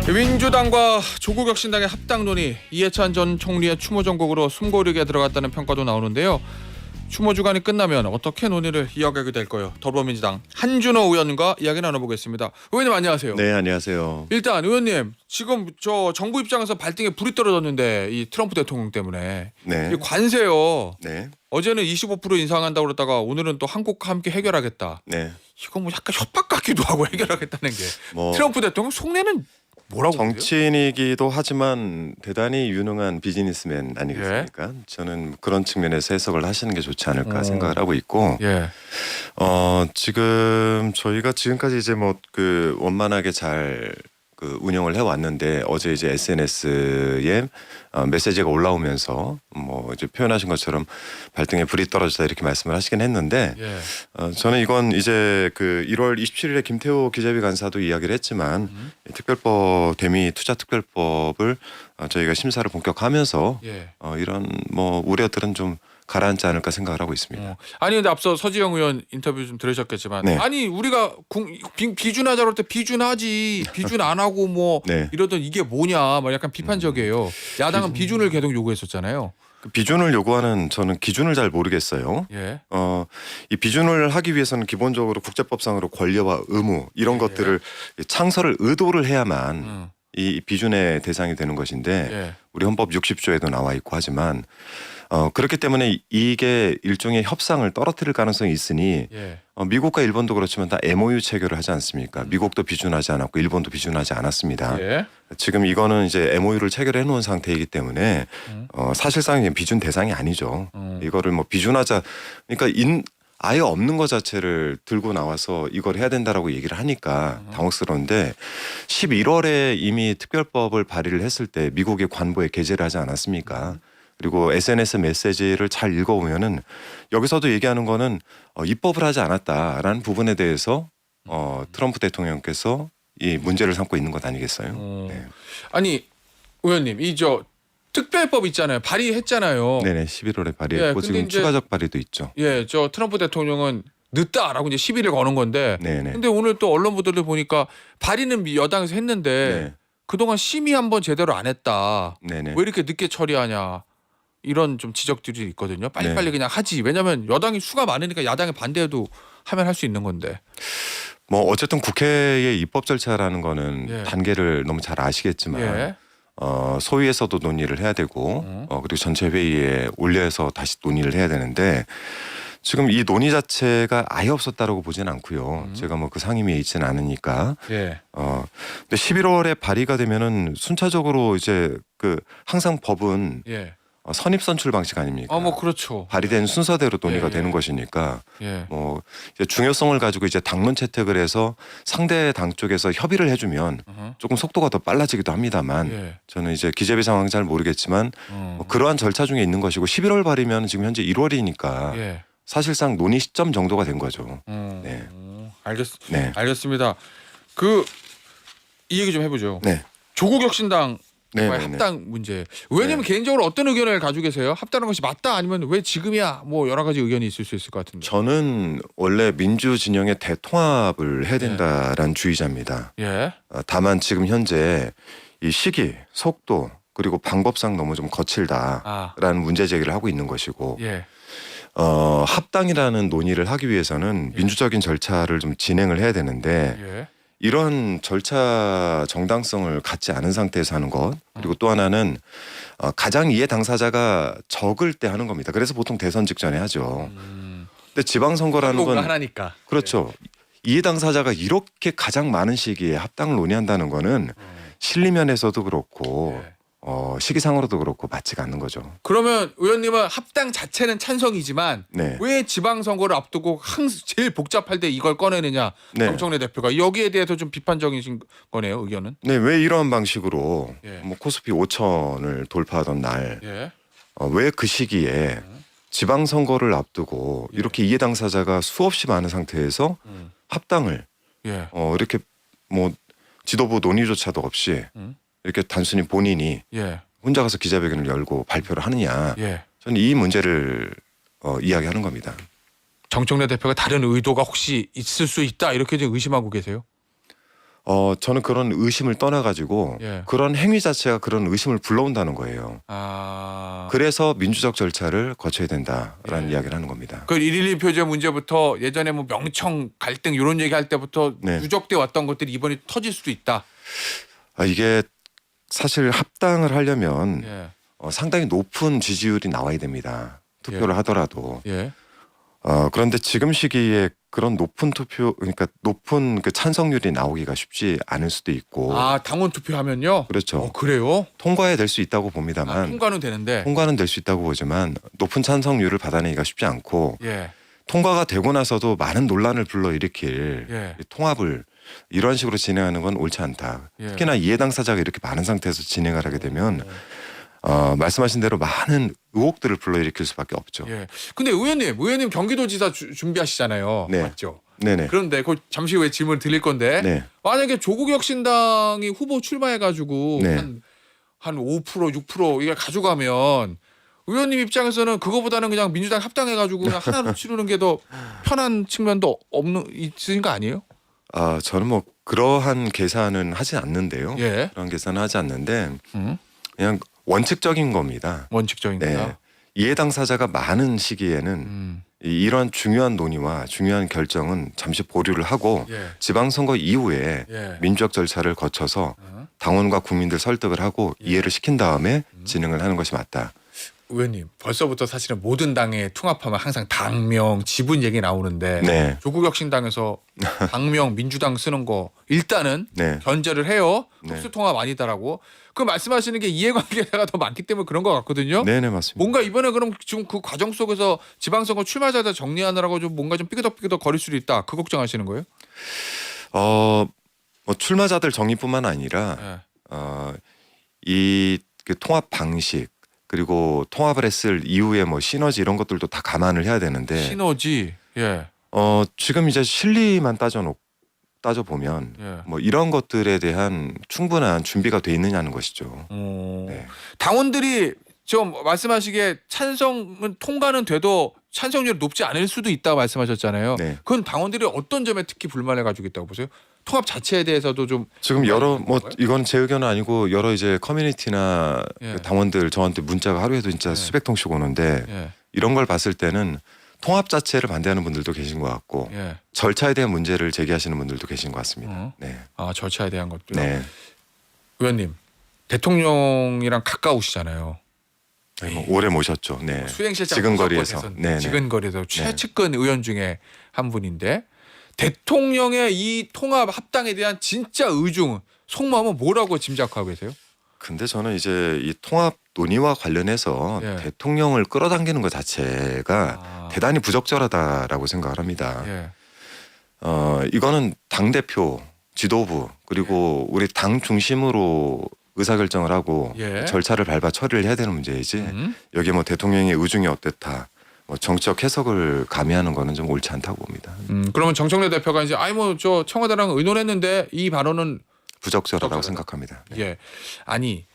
민주당과 조국혁신당의 합당 논의, 이해찬 전 총리의 추모 정국으로 숨고르게 들어갔다는 평가도 나오는데요. 추모 주간이 끝나면 어떻게 논의를 이어가게 될까요? 더불어민주당 한준호 의원과 이야기 나눠보겠습니다. 의원님 안녕하세요. 네, 안녕하세요. 일단 의원님, 지금 저 정부 입장에서 발등에 불이 떨어졌는데 이 트럼프 대통령 때문에 네. 이 관세요. 네. 어제는 25% 인상한다고 그러다가 오늘은 또 한국과 함께 해결하겠다. 네. 이거 뭐 약간 협박 같기도 하고 해결하겠다는 게 뭐 트럼프 대통령 속내는 뭐라고 보세요? 정치인이기도 하지만 대단히 유능한 비즈니스맨 아니겠습니까? 저는 그런 측면에서 해석을 하시는 게 좋지 않을까 생각을 하고 있고, 예. 지금 저희가 지금까지 이제 뭐 그 원만하게 잘 그 운영을 해왔는데 어제 이제 SNS에 메시지가 올라오면서 뭐 이제 표현하신 것처럼 발등에 불이 떨어졌다 이렇게 말씀을 하시긴 했는데, 예. 저는 이건 이제 그 1월 27일에 김태호 기재위 간사도 이야기를 했지만 이 특별법 대미 투자특별법을 저희가 심사를 본격화하면서 예. 이런 뭐 우려들은 좀 가라앉지 않을까 생각을 하고 있습니다. 아니 근데 앞서 서지영 의원 인터뷰 좀 들으셨겠지만 네. 아니 우리가 비준하자고 할 때 비준하지 비준 안 하고 뭐 네. 이러던 이게 뭐냐 막 약간 비판적이에요. 야당은 비준을 계속 요구했었잖아요. 그 비준을 요구하는 저는 기준을 잘 모르겠어요. 예. 이 비준을 하기 위해서는 기본적으로 국제법상으로 권리와 의무 이런 예. 것들을 창설을 의도를 해야만 음. 이 비준의 대상이 되는 것인데 예. 우리 헌법 60조에도 나와 있고 하지만 그렇기 때문에 이게 일종의 협상을 떨어뜨릴 가능성이 있으니 예. 미국과 일본도 그렇지만 다 MOU 체결을 하지 않습니까? 미국도 비준하지 않았고 일본도 비준하지 않았습니다. 예. 지금 이거는 이제 MOU를 체결해 놓은 상태이기 때문에 사실상 비준 대상이 아니죠. 이거를 뭐 비준하자 그러니까 아예 없는 것 자체를 들고 나와서 이걸 해야 된다라고 얘기를 하니까 당혹스러운데 11월에 이미 특별법을 발의를 했을 때 미국의 관보에 게재를 하지 않았습니까? 그리고 SNS 메시지를 잘 읽어보면은 여기서도 얘기하는 거는 입법을 하지 않았다라는 부분에 대해서 트럼프 대통령께서 이 문제를 삼고 있는 것 아니겠어요? 네. 아니 의원님 이 저 특별법 있잖아요. 발의했잖아요. 네네 11월에 발의했고 예, 근데 지금 이제 추가적 발의도 있죠. 예, 저 트럼프 대통령은 늦다라고 이제 시비를 거는 건데. 네네. 근데 오늘 또 언론 보도를 보니까 발의는 여당에서 했는데 네. 그동안 심의 한번 제대로 안 했다. 네네. 왜 이렇게 늦게 처리하냐. 이런 좀 지적들이 있거든요. 빨리빨리 네. 그냥 하지. 왜냐하면 여당이 수가 많으니까 야당이 반대해도 하면 할 수 있는 건데. 뭐 어쨌든 국회의 입법 절차라는 거는 예. 단계를 너무 잘 아시겠지만 예. 소위에서도 논의를 해야 되고 그리고 전체 회의에 올려서 다시 논의를 해야 되는데 지금 이 논의 자체가 아예 없었다라고 보지는 않고요. 제가 뭐 그 상임위에 있지는 않으니까. 예. 근데 11월에 발의가 되면은 순차적으로 이제 그 항상 법은 예. 선입 선출 방식 아닙니까? 뭐 그렇죠. 발의된 순서대로 논의가 예, 되는 예. 것이니까 예. 뭐 이제 중요성을 가지고 이제 당론 채택을 해서 상대 당 쪽에서 협의를 해주면 조금 속도가 더 빨라지기도 합니다만 예. 저는 이제 기재비 상황 잘 모르겠지만 뭐 그러한 절차 중에 있는 것이고 11월 발의면 지금 현재 1월이니까 예. 사실상 논의 시점 정도가 된 거죠. 네. 네. 알겠습니다. 그 이 얘기 좀 해보죠. 네. 조국혁신당 네. 네. 합당 문제. 의원님은 개인적으로 어떤 의견을 가지고 계세요? 합당하는 것이 맞다 아니면 왜 지금이야? 뭐 여러 가지 의견이 있을 수 있을 것 같은데. 저는 원래 민주 진영의 대통합을 해야 된다라는 주의자입니다. 예. 다만 지금 현재 이 시기, 속도 그리고 방법상 너무 좀 거칠다라는 문제 제기를 하고 있는 것이고 예. 합당이라는 논의를 하기 위해서는 민주적인 절차를 좀 진행을 해야 되는데 예. 이런 절차 정당성을 갖지 않은 상태에서 하는 것 그리고 또 하나는 가장 이해 당사자가 적을 때 하는 겁니다. 그래서 보통 대선 직전에 하죠. 근데 지방선거라는 건 하나니까. 그렇죠. 이해 당사자가 이렇게 가장 많은 시기에 합당을 논의한다는 거는 실리면에서도 그렇고 예. 시기상으로도 그렇고 맞지가 않는 거죠. 그러면 의원님은 합당 자체는 찬성이지만 네. 왜 지방선거를 앞두고 제일 복잡할 때 이걸 꺼내느냐 네. 정청래 대표가 여기에 대해서 좀 비판적이신 거네요 의견은. 네, 왜 이러한 방식으로 예. 뭐 코스피 5천을 돌파하던 날 예. 왜 그 시기에 지방선거를 앞두고 예. 이렇게 이해 당사자가 수없이 많은 상태에서 합당을 예. 이렇게 뭐 지도부 논의조차도 없이 이렇게 단순히 본인이 예. 혼자 가서 기자회견을 열고 발표를 하느냐. 예. 저는 이 문제를 이야기하는 겁니다. 정청래 대표가 다른 의도가 혹시 있을 수 있다 이렇게 좀 의심하고 계세요? 저는 그런 의심을 떠나가지고 예. 그런 행위 자체가 그런 의심을 불러온다는 거예요. 아. 그래서 민주적 절차를 거쳐야 된다라는 예. 이야기를 하는 겁니다. 그 112 표제 문제부터 예전에 뭐 명청 갈등 이런 얘기할 때부터 네. 누적돼 왔던 것들이 이번에 터질 수도 있다. 이게 사실 합당을 하려면 예. 상당히 높은 지지율이 나와야 됩니다. 투표를 하더라도. 예. 그런데 지금 시기에 그런 높은 투표, 그러니까 높은 그 찬성률이 나오기가 쉽지 않을 수도 있고. 아, 당원 투표하면요? 그렇죠. 그래요? 통과해야 될 수 있다고 아, 봅니다만 통과는 되는데. 통과는 될 수 있다고 보지만 높은 찬성률을 받아내기가 쉽지 않고 예. 통과가 되고 나서도 많은 논란을 불러일으킬 예. 이 통합을 이런 식으로 진행하는 건 옳지 않다. 예. 특히나 이해 당사자가 이렇게 많은 상태에서 진행을 하게 되면 말씀하신 대로 많은 의혹들을 불러일으킬 수밖에 없죠. 예. 근데 의원님 경기도지사 준비하시잖아요. 네. 맞죠? 네네. 그런데 그 잠시 후에 질문 드릴 건데 네. 만약에 조국혁신당이 후보 출마해가지고 네. 한 5% 6% 이게 가져가면 의원님 입장에서는 그거보다는 그냥 민주당 합당해가지고 그냥 하나로 치르는 게 더 편한 측면도 있으신 거 아니에요? 저는 뭐 그러한 계산은 하지 않는데요. 예. 그런 계산은 하지 않는데 그냥 원칙적인 겁니다. 원칙적인 네. 거다. 이해 당사자가 많은 시기에는 이러한 중요한 논의와 중요한 결정은 잠시 보류를 하고 예. 지방선거 이후에 예. 민주적 절차를 거쳐서 당원과 국민들 설득을 하고 이해를 시킨 다음에 진행을 하는 것이 맞다. 의원님 벌써부터 사실은 모든 당에 통합하면 항상 당명 지분 얘기 나오는데 네. 조국혁신당에서 당명 민주당 쓰는 거 일단은 네. 견제를 해요. 네. 특수통합 아니다라고. 그 말씀하시는 게 이해관계가 더 많기 때문에 그런 것 같거든요. 네네 맞습니다. 뭔가 이번에 그럼 지금 그 과정 속에서 지방선거 출마자들 정리하느라고 좀 뭔가 좀 삐그덕삐그덕 거릴 수도 있다. 그 걱정하시는 거예요? 뭐 출마자들 정리뿐만 아니라 예. 그 통합 방식 그리고 통합을 했을 이후에 뭐 시너지 이런 것들도 다 감안을 해야 되는데 시너지. 예. 지금 이제 실리만 따져 보면 예. 뭐 이런 것들에 대한 충분한 준비가 돼 있느냐는 것이죠. 네. 당원들이 지금 말씀하시기에 찬성은 통과는 돼도 찬성률이 높지 않을 수도 있다고 말씀하셨잖아요. 네. 그건 당원들이 어떤 점에 특히 불만을 가지고 있다고 보세요? 통합 자체에 대해서도 좀 지금 여러 뭐 건가요? 이건 제 의견은 아니고 여러 이제 커뮤니티나 예. 그 당원들 저한테 문자가 하루에도 진짜 예. 수백 통씩 오는데 예. 이런 걸 봤을 때는 통합 자체를 반대하는 분들도 계신 것 같고 예. 절차에 대한 문제를 제기하시는 분들도 계신 것 같습니다. 어. 네. 아, 절차에 대한 것도. 네. 의원님 대통령이랑 가까우시잖아요. 뭐 오래 모셨죠. 네. 수행실장 지근거리에서. 네. 지근거리에서 최측근 의원 중에 한 분인데 대통령의 이 통합 합당에 대한 진짜 의중 속마음은 뭐라고 짐작하고 계세요? 근데 저는 이제 이 통합 논의와 관련해서 예. 대통령을 끌어당기는 것 자체가 대단히 부적절하다라고 생각을 합니다. 예. 이거는 당 대표, 지도부 그리고 우리 당 중심으로 의사결정을 하고 예. 절차를 밟아 처리를 해야 되는 문제이지 여기 뭐 대통령의 의중이 어땠다, 뭐 정치적 해석을 가미하는 거는 좀 옳지 않다고 봅니다. 그러면 정청래 대표가 이제 뭐 저 청와대랑 의논했는데 이 발언은 부적절하다고 부적절하다. 생각합니다. 네. 예. 아니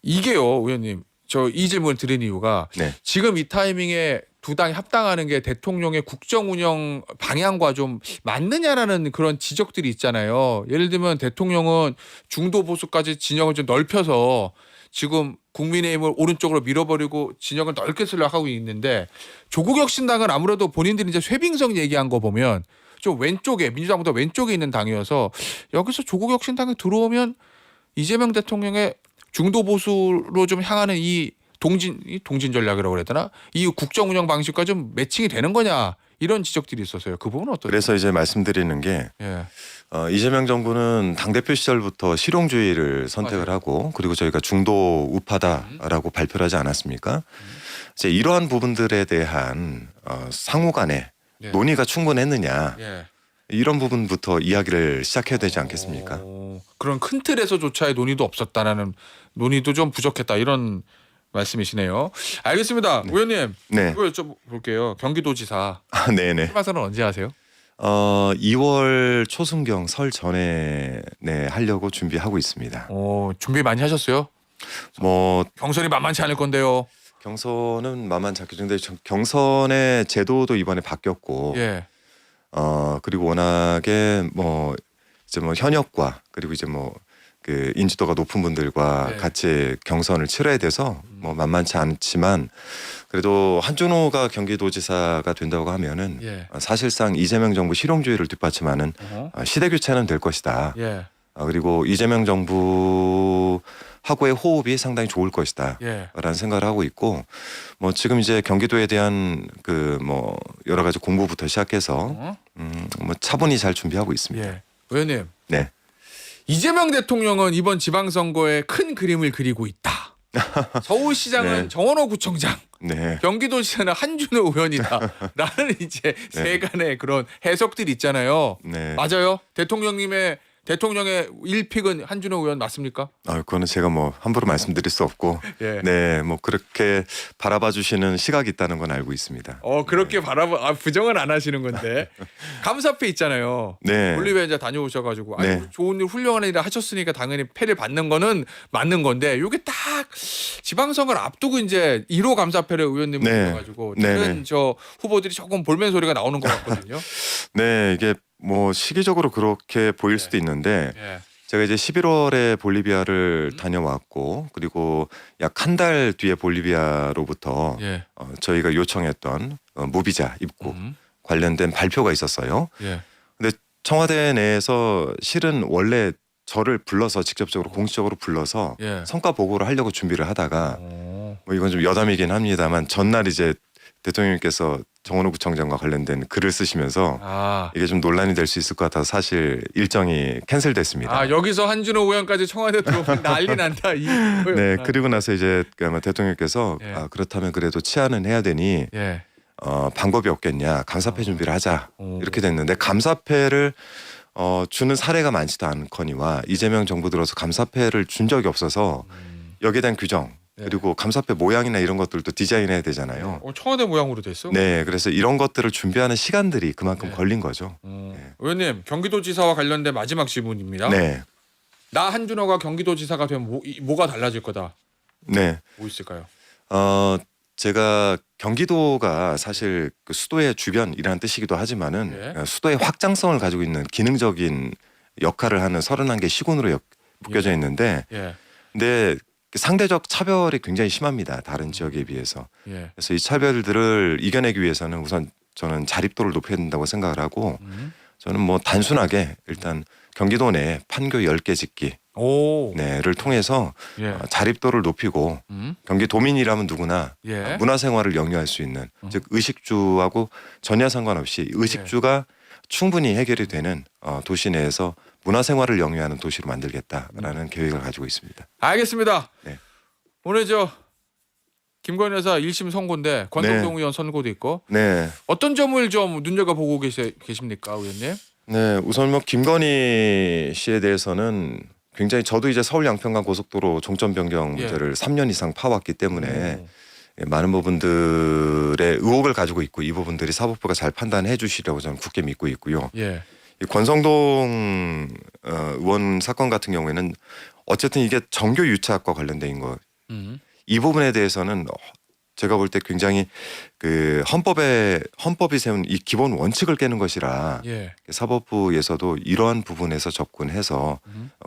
이게요, 의원님. 저 이 질문을 드린 이유가 네. 지금 이 타이밍에 두 당이 합당하는 게 대통령의 국정 운영 방향과 좀 맞느냐라는 그런 지적들이 있잖아요. 예를 들면 대통령은 중도 보수까지 진영을 좀 넓혀서 지금 국민의힘을 오른쪽으로 밀어버리고 진영을 넓게 쓰려고 하고 있는데 조국혁신당은 아무래도 본인들이 이제 쇄빙성 얘기한 거 보면 좀 왼쪽에 민주당보다 왼쪽에 있는 당이어서 여기서 조국혁신당에 들어오면 이재명 대통령의 중도 보수로 좀 향하는 이 동진 전략이라고 그래야 되나? 이 국정 운영 방식과 좀 매칭이 되는 거냐? 이런 지적들이 있었어요. 그 부분은 어떠세요? 그래서 이제 말씀드리는 게 예. 이재명 정부는 당대표 시절부터 실용주의를 선택을 맞아요. 하고 그리고 저희가 중도 우파다라고 발표를 하지 않았습니까? 이제 이러한 부분들에 대한 상호 간의 예. 논의가 충분했느냐 예. 이런 부분부터 이야기를 시작해야 되지 않겠습니까? 그런 큰 틀에서조차의 논의도 없었다라는 논의도 좀 부족했다 이런 말씀이시네요. 알겠습니다. 의원님 네. 이거 여쭤볼게요. 경기도지사 네네. 출마선은 언제 하세요? 2월 초순경 설 전에 하려고 준비하고 있습니다. 준비 많이 하셨어요? 뭐 경선이 만만치 않을 건데요. 경선은 만만치 않겠죠. 근데 경선의 제도도 이번에 바뀌었고 예. 그리고 워낙에 뭐 이제 뭐 현역과 그리고 이제 뭐 그 인지도가 높은 분들과 네. 같이 경선을 치러야 돼서 뭐 만만치 않지만 그래도 한준호가 경기도지사가 된다고 하면은 예. 사실상 이재명 정부 실용주의를 뒷받침하는 시대 교체는 될 것이다. 예. 그리고 이재명 정부하고의 호흡이 상당히 좋을 것이다. 예. 라는 생각을 하고 있고 뭐 지금 이제 경기도에 대한 그 뭐 여러 가지 공부부터 시작해서 뭐 차분히 잘 준비하고 있습니다. 예. 의원님. 네. 이재명 대통령은 이번 지방선거에 큰 그림을 그리고 있다. 서울시장은 네. 정원호 구청장, 네. 경기도지사는 한준호 의원이다라는 이제 세간의 그런 해석들이 있잖아요. 네. 맞아요? 대통령의 1픽은 한준호 의원 맞습니까? 그거는 제가 뭐 함부로 말씀드릴 수 없고 예. 네, 뭐 그렇게 바라봐 주시는 시각이 있다는 건 알고 있습니다. 그렇게 부정은 안 하시는 건데 감사패 있잖아요. 네. 볼리비아 이제 다녀오셔가지고 아니, 네. 좋은 일 훌륭한 일을 하셨으니까 당연히 패를 받는 거는 맞는 건데 이게 딱 지방선거를 앞두고 이제 1호 감사패를 의원님이 네. 주셔가지고 네, 다른 네. 저 후보들이 조금 볼멘 소리가 나오는 것 같거든요. 네, 이게 뭐 시기적으로 그렇게 보일 수도 있는데 예. 제가 이제 11월에 볼리비아를 다녀왔고 그리고 약 한 달 뒤에 볼리비아로부터 예. 저희가 요청했던 무비자 입국 음. 관련된 발표가 있었어요. 예. 근데 청와대 내에서 실은 원래 저를 불러서 직접적으로 공식적으로 불러서 예. 성과 보고를 하려고 준비를 하다가 어. 뭐 이건 좀 여담이긴 합니다만 전날 이제 대통령께서 정원호 구청장과 관련된 글을 쓰시면서 아. 이게 좀 논란이 될 수 있을 것 같아서 사실 일정이 캔슬됐습니다. 여기서 한준호 의원까지 청와대 들어오면 난리 난다. 네, 그리고 나서 이제 아마 대통령께서 예. 그렇다면 그래도 치안은 해야 되니 예. 방법이 없겠냐 감사패 준비를 하자 오. 이렇게 됐는데 감사패를 주는 사례가 많지도 않거니와 이재명 정부 들어서 감사패를 준 적이 없어서 여기에 대한 규정 네. 그리고 감사패 모양이나 이런 것들도 디자인해야 되잖아요. 청와대 모양으로 됐어? 네, 그래서 이런 것들을 준비하는 시간들이 그만큼 네. 걸린 거죠. 의원님 경기도지사와 관련된 마지막 질문입니다. 네, 나 한준호가 경기도지사가 되면 뭐가 달라질 거다. 네. 뭐 있을까요? 제가 경기도가 사실 그 수도의 주변이라는 뜻이기도 하지만은 예. 수도의 확장성을 가지고 있는 기능적인 역할을 하는 31개 시군으로 묶여져 있는데 예. 근데 상대적 차별이 굉장히 심합니다. 다른 지역에 비해서. 예. 그래서 이 차별들을 이겨내기 위해서는 우선 저는 자립도를 높여야 된다고 생각을 하고 저는 뭐 단순하게 일단 경기도 내 판교 10개 짓기 오. 를 통해서 예. 자립도를 높이고 경기도민이라면 누구나 예. 문화생활을 영위할 수 있는 즉 의식주하고 전혀 상관없이 의식주가 충분히 해결이 되는 도시 내에서 문화생활을 영위하는 도시로 만들겠다라는 계획을 가지고 있습니다. 알겠습니다. 네. 오늘 김건희 여사 1심 선고인데 권성동 의원 선고도 있고 네, 어떤 점을 좀 눈여겨보고 계십니까 의원님? 네 우선 뭐 김건희 씨에 대해서는 굉장히 저도 이제 서울 양평간 고속도로 종점 변경 문제를 3년 이상 파왔기 때문에 많은 부분들의 의혹을 가지고 있고 이 부분들이 사법부가 잘 판단해 주시려고 저는 굳게 믿고 있고요. 예. 이 권성동 의원 사건 같은 경우에는 어쨌든 이게 정교 유착과 관련된 거. 이 부분에 대해서는 제가 볼 때 굉장히 그 헌법이 세운 이 기본 원칙을 깨는 것이라 예. 사법부에서도 이러한 부분에서 접근해서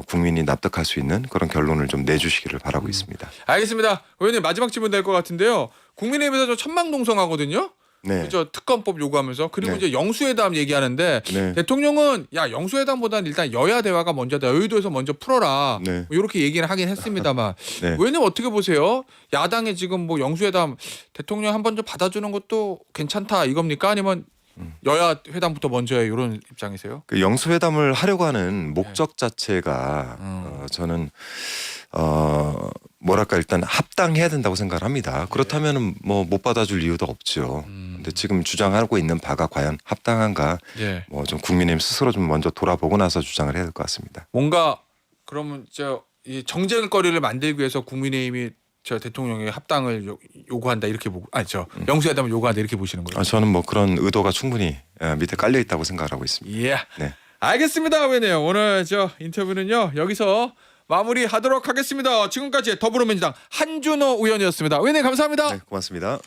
국민이 납득할 수 있는 그런 결론을 좀 내주시기를 바라고 있습니다. 알겠습니다. 의원님 마지막 질문 될 것 같은데요. 국민의힘에서 저 천막농성하거든요. 네. 그죠 특검법 요구하면서 그리고 네. 이제 영수회담 얘기하는데 네. 대통령은 야 영수회담보다는 일단 여야 대화가 먼저다 여의도에서 먼저 풀어라 네. 뭐 이렇게 얘기를 하긴 했습니다만 네. 의원님 어떻게 보세요? 야당에 지금 뭐 영수회담 대통령 한번 좀 받아주는 것도 괜찮다 이겁니까 아니면 여야 회담부터 먼저 해 이런 입장이세요? 그 영수회담을 하려고 하는 목적 자체가 저는 뭐랄까 일단 합당해야 된다고 생각을 합니다. 그렇다면은 뭐 못 받아줄 이유도 없죠. 근데 지금 주장하고 있는 바가 과연 합당한가? 예. 뭐 좀 국민의힘 스스로 좀 먼저 돌아보고 나서 주장을 해야 될 것 같습니다. 뭔가 그러면 이 정쟁거리를 만들기 위해서 국민의힘이 저 대통령의 합당을 요구한다 이렇게 보고 영수회담을 요구한다 이렇게 보시는 거예요? 저는 뭐 그런 의도가 충분히 밑에 깔려 있다고 생각하고 있습니다. 예. 네. 알겠습니다. 의원님 오늘 저 인터뷰는요 여기서 마무리하도록 하겠습니다. 지금까지 더불어민주당 한준호 의원이었습니다. 의원님 감사합니다. 네, 고맙습니다.